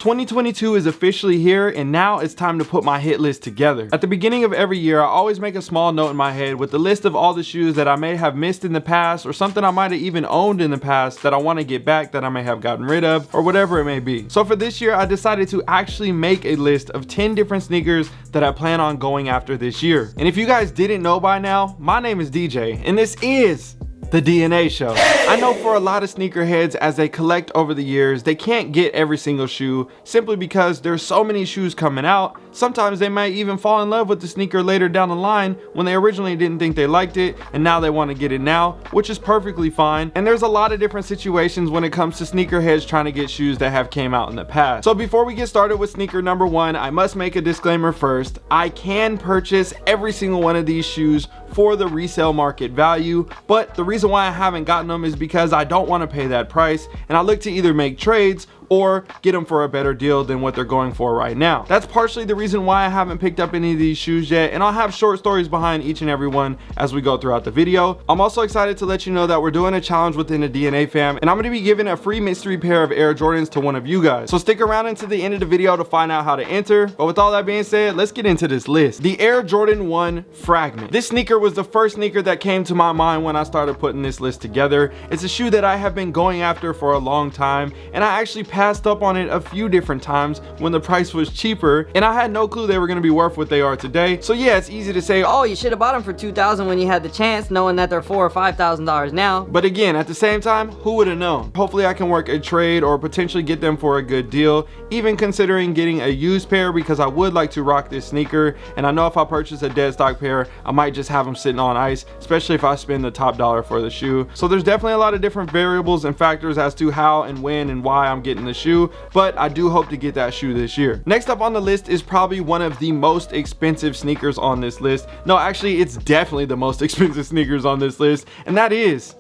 2022 is officially here, and now it's time to put my hit list together. At the beginning of every year, I always make a small note in my head with the list of all the shoes that I may have missed in the past, or something I might have even owned in the past that I want to get back that I may have gotten rid of, or whatever it may be. So for this year, I decided to actually make a list of 10 different sneakers that I plan on going after this year. And if you guys didn't know by now, my name is DJ, and this is the DNA Show. I know for a lot of sneakerheads, as they collect over the years, they can't get every single shoe simply because there's so many shoes coming out. Sometimes they might even fall in love with the sneaker later down the line when they originally didn't think they liked it, and now they want to get it now, which is perfectly fine. And there's a lot of different situations when it comes to sneakerheads trying to get shoes that have came out in the past. So before we get started with sneaker number one, I must make a disclaimer first. I can purchase every single one of these shoes for the resale market value, but the reason why I haven't gotten them is because I don't want to pay that price, and I look to either make trades or get them for a better deal than what they're going for right now. That's partially the reason why I haven't picked up any of these shoes yet, and I'll have short stories behind each and every one as we go throughout the video. I'm also excited to let you know that we're doing a challenge within the DNA fam, and I'm going to be giving a free mystery pair of Air Jordans to one of you guys. So stick around until the end of the video to find out how to enter. But with all that being said, let's get into this list. The Air Jordan 1 Fragment. This sneaker was the first sneaker that came to my mind when I started putting this list together. It's a shoe that I have been going after for a long time, and I actually passed up on it a few different times when the price was cheaper, and I had no clue they were going to be worth what they are today. So yeah, it's easy to say, oh, you should have bought them for $2,000 when you had the chance, knowing that they're $4,000 or $5,000 now. But again, at the same time, who would have known? Hopefully I can work a trade or potentially get them for a good deal, even considering getting a used pair, because I would like to rock this sneaker, and I know if I purchase a dead stock pair, I might just have them sitting on ice, especially if I spend the top dollar for the shoe. So there's definitely a lot of different variables and factors as to how and when and why I'm getting the shoe, but I do hope to get that shoe this year. Next up on the list is probably one of the most expensive sneakers on this list. No, actually, it's definitely the most expensive sneakers on this list, and that is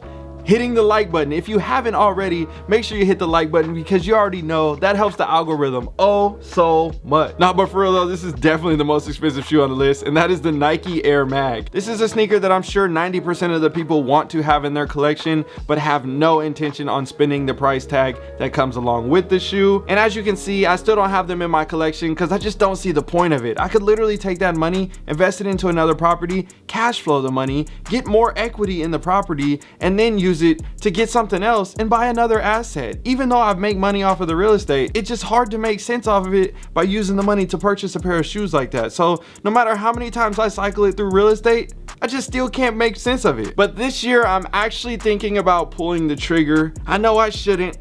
hitting the like button. If you haven't already, make sure you hit the like button, because you already know that helps the algorithm oh so much. Nah, but for real though, this is definitely the most expensive shoe on the list, and that is the Nike Air Mag. This is a sneaker that I'm sure 90% of the people want to have in their collection, but have no intention on spending the price tag that comes along with the shoe. And as you can see, I still don't have them in my collection because I just don't see the point of it. I could literally take that money, invest it into another property, cash flow the money, get more equity in the property, and then use it to get something else and buy another asset. Even though I've made money off of the real estate, it's just hard to make sense off of it by using the money to purchase a pair of shoes like that. So no matter how many times I cycle it through real estate, I just still can't make sense of it. But this year I'm actually thinking about pulling the trigger. I know I shouldn't,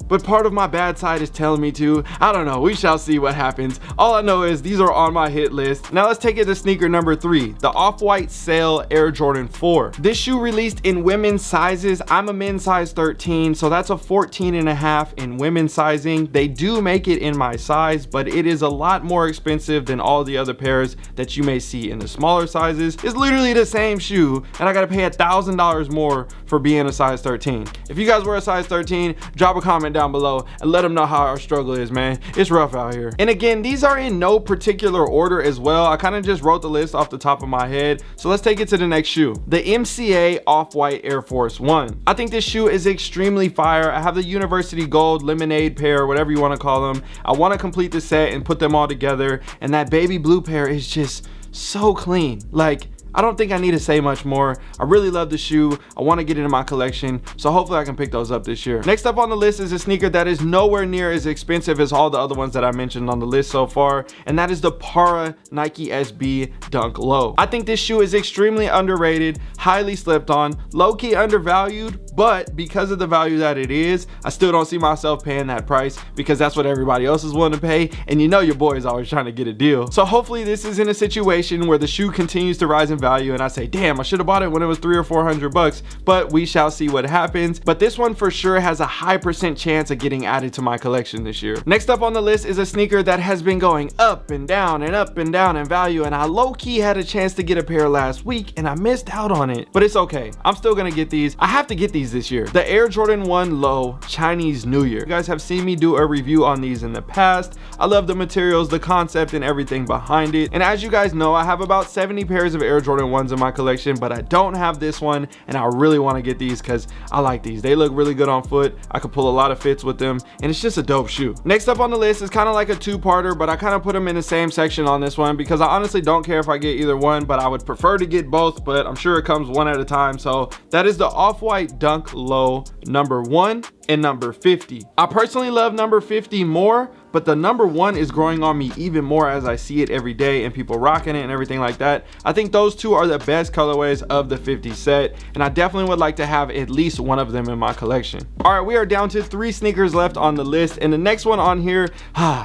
but part of my bad side is telling me to. I don't know, we shall see what happens. All I know is these are on my hit list. Now let's take it to sneaker number 3, the Off-White Sail Air Jordan 4. This shoe released in women's sizes. I'm a men's size 13, so that's a 14.5 in women's sizing. They do make it in my size, but it is a lot more expensive than all the other pairs that you may see in the smaller sizes. It's literally the same shoe, and I gotta pay $1,000 more for being a size 13. If you guys were a size 13, drop a comment down below and let them know how our struggle is, man. It's rough out here. And again, these are in no particular order as well. I kind of just wrote the list off the top of my head. So let's take it to the next shoe, the MCA Off-White Air Force 1. I think this shoe is extremely fire. I have the University Gold Lemonade pair, whatever you want to call them. I want to complete the set and put them all together, and that baby blue pair is just so clean. Like, I don't think I need to say much more. I really love the shoe. I want to get it in my collection, so hopefully I can pick those up this year. Next up on the list is a sneaker that is nowhere near as expensive as all the other ones that I mentioned on the list so far, and that is the Parra Nike SB Dunk Low. I think this shoe is extremely underrated, highly slept on, low-key undervalued, but because of the value that it is, I still don't see myself paying that price, because that's what everybody else is willing to pay, and you know your boy is always trying to get a deal. So hopefully this is in a situation where the shoe continues to rise in value and I say, damn, I should have bought it when it was $300 or $400, but we shall see what happens. But this one for sure has a high % chance of getting added to my collection this year. Next up on the list is a sneaker that has been going up and down and up and down in value, and I low-key had a chance to get a pair last week and I missed out on it, but it's okay. I'm still gonna get these. I have to get these these this year. The Air Jordan 1 Low Chinese New Year. You guys have seen me do a review on these in the past. I love the materials, the concept, and everything behind it. And as you guys know, I have about 70 pairs of Air Jordan 1s in my collection, but I don't have this one, and I really want to get these because I like these. They look really good on foot. I could pull a lot of fits with them, and it's just a dope shoe. Next up on the list is kind of like a two-parter, but I kind of put them in the same section on this one because I honestly don't care if I get either one, but I would prefer to get both, but I'm sure it comes one at a time. So that is the Off-White Dunk Low number 1 and number 50. I personally love number 50 more, but the number 1 is growing on me even more as I see it every day and people rocking it and everything like that. I think those two are the best colorways of the 50 set, and I definitely would like to have at least one of them in my collection. All right, we are down to 3 sneakers left on the list, and the next one on here,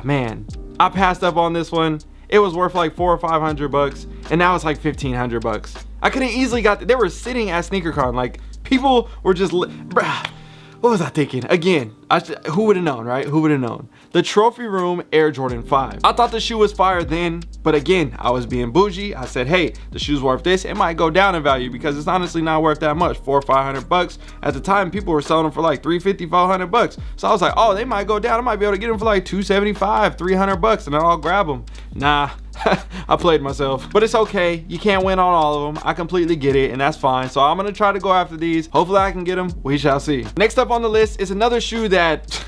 man, I passed up on this one. It was worth like $400 or $500, and now it's like $1,500. I could have easily got, they were sitting at SneakerCon, like people were just, bruh. What was I thinking? Again, who would have known, right? Who would have known? The Trophy Room Air Jordan 5. I thought the shoe was fire then, but again, I was being bougie. I said, hey, the shoe's worth this. It might go down in value because it's honestly not worth that much. $400 or $500. At the time, people were selling them for like $350, $400. So I was like, oh, they might go down. I might be able to get them for like $275, $300, and then I'll grab them. Nah. I played myself, but it's okay. You can't win on all of them. I completely get it, and that's fine. So I'm gonna try to go after these. Hopefully I can get them. We shall see. Next up on the list is another shoe that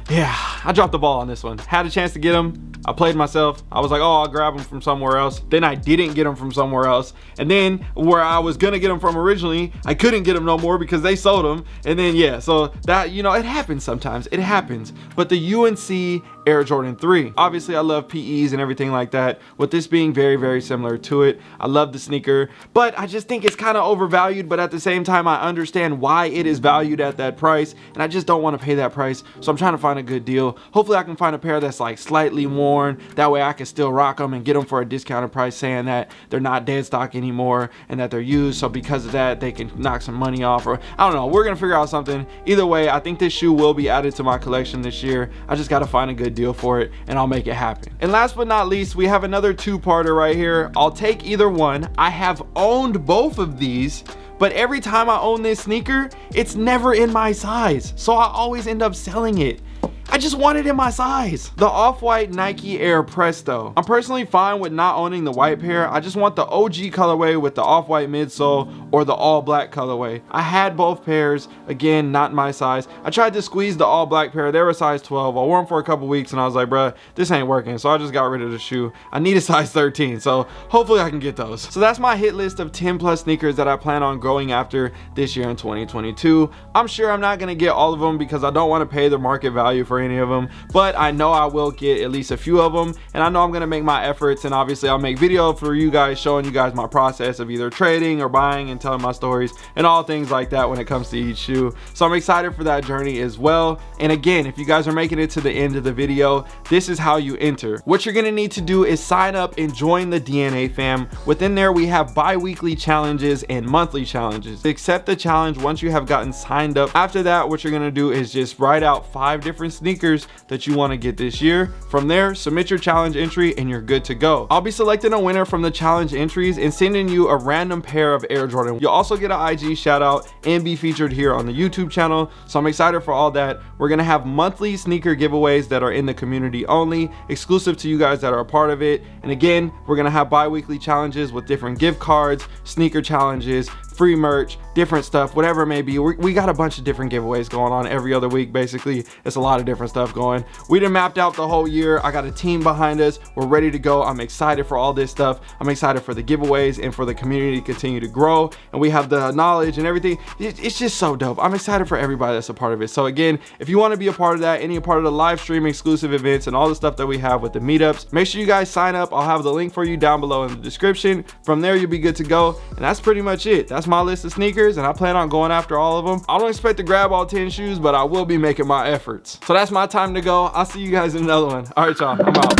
yeah, I dropped the ball on this one. Had a chance to get them. I played myself. I was like, oh, I'll grab them from somewhere else. Then I didn't get them from somewhere else. And then where I was gonna get them from originally, I couldn't get them no more because they sold them. And then yeah, so that, you know, it happens sometimes. It happens. But the UNC Air Jordan 3. Obviously, I love PEs and everything like that, with this being very, very similar to it. I love the sneaker, but I just think it's kind of overvalued, but at the same time, I understand why it is valued at that price, and I just don't want to pay that price, so I'm trying to find a good deal. Hopefully, I can find a pair that's like slightly worn. That way, I can still rock them and get them for a discounted price, saying that they're not dead stock anymore and that they're used, so because of that, they can knock some money off, or I don't know. We're going to figure out something. Either way, I think this shoe will be added to my collection this year. I just got to find a good deal for it, and I'll make it happen. And last but not least, we have another two-parter right here. I'll take either one. I have owned both of these, but every time I own this sneaker, it's never in my size, so I always end up selling it. I just want it in my size. The Off-White Nike Air Presto. I'm personally fine with not owning the white pair. I just want the OG colorway with the off-white midsole or the all black colorway. I had both pairs, again, not my size. I tried to squeeze the all black pair. They were a size 12. I wore them for a couple weeks and I was like, bruh, this ain't working. So I just got rid of the shoe. I need a size 13, so hopefully I can get those. So that's my hit list of 10 plus sneakers that I plan on going after this year in 2022. I'm sure I'm not gonna get all of them because I don't want to pay the market value for any of them, but I know I will get at least a few of them, and I know I'm gonna make my efforts, and obviously I'll make video for you guys showing you guys my process of either trading or buying and telling my stories and all things like that when it comes to each shoe. So I'm excited for that journey as well. And again, if you guys are making it to the end of the video, this is how you enter. What you're gonna need to do is sign up and join the DNA fam. Within there we have bi-weekly challenges and monthly challenges. Accept the challenge once you have gotten signed up. After that, what you're gonna do is just write out 5 different sneakers that you want to get this year. From there, submit your challenge entry and you're good to go. I'll be selecting a winner from the challenge entries and sending you a random pair of Air Jordan. You'll also get an IG shout out and be featured here on the YouTube channel, so I'm excited for all that. We're gonna have monthly sneaker giveaways that are in the community only, exclusive to you guys that are a part of it. And again, we're gonna have bi-weekly challenges with different gift cards, sneaker challenges, free merch, different stuff, whatever it may be. We got a bunch of different giveaways going on every other week. Basically, it's a lot of different stuff going. We done mapped out the whole year. I got a team behind us. We're ready to go. I'm excited for all this stuff. I'm excited for the giveaways and for the community to continue to grow. And we have the knowledge and everything. It's just so dope. I'm excited for everybody that's a part of it. So again, if you want to be a part of that, any part of the live stream exclusive events and all the stuff that we have with the meetups, make sure you guys sign up. I'll have the link for you down below in the description. From there, you'll be good to go. And that's pretty much it. That's my list of sneakers, and I plan on going after all of them. I don't expect to grab all 10 shoes, but I will be making my efforts. So that's my time to go. I'll see you guys in another one. All right, y'all, I'm out.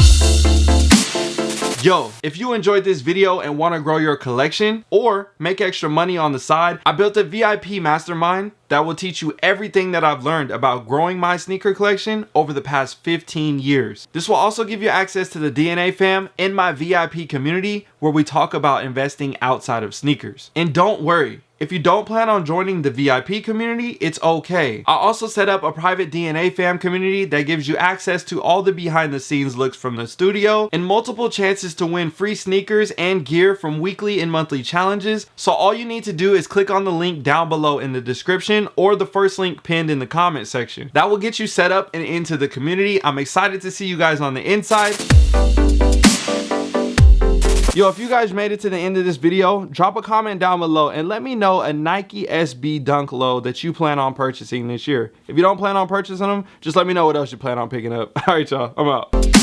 Yo, if you enjoyed this video and want to grow your collection or make extra money on the side, I built a VIP mastermind that will teach you everything that I've learned about growing my sneaker collection over the past 15 years. This will also give you access to the DNA fam and my VIP community where we talk about investing outside of sneakers. And don't worry, If you don't plan on joining the VIP community, it's okay. I also set up a private DNA fam community that gives you access to all the behind the scenes looks from the studio and multiple chances to win free sneakers and gear from weekly and monthly challenges. So all you need to do is click on the link down below in the description or the first link pinned in the comment section. That will get you set up and into the community. I'm excited to see you guys on the inside. Yo, if you guys made it to the end of this video, drop a comment down below and let me know a Nike SB Dunk Low that you plan on purchasing this year. If you don't plan on purchasing them, just let me know what else you plan on picking up. All right, y'all, I'm out.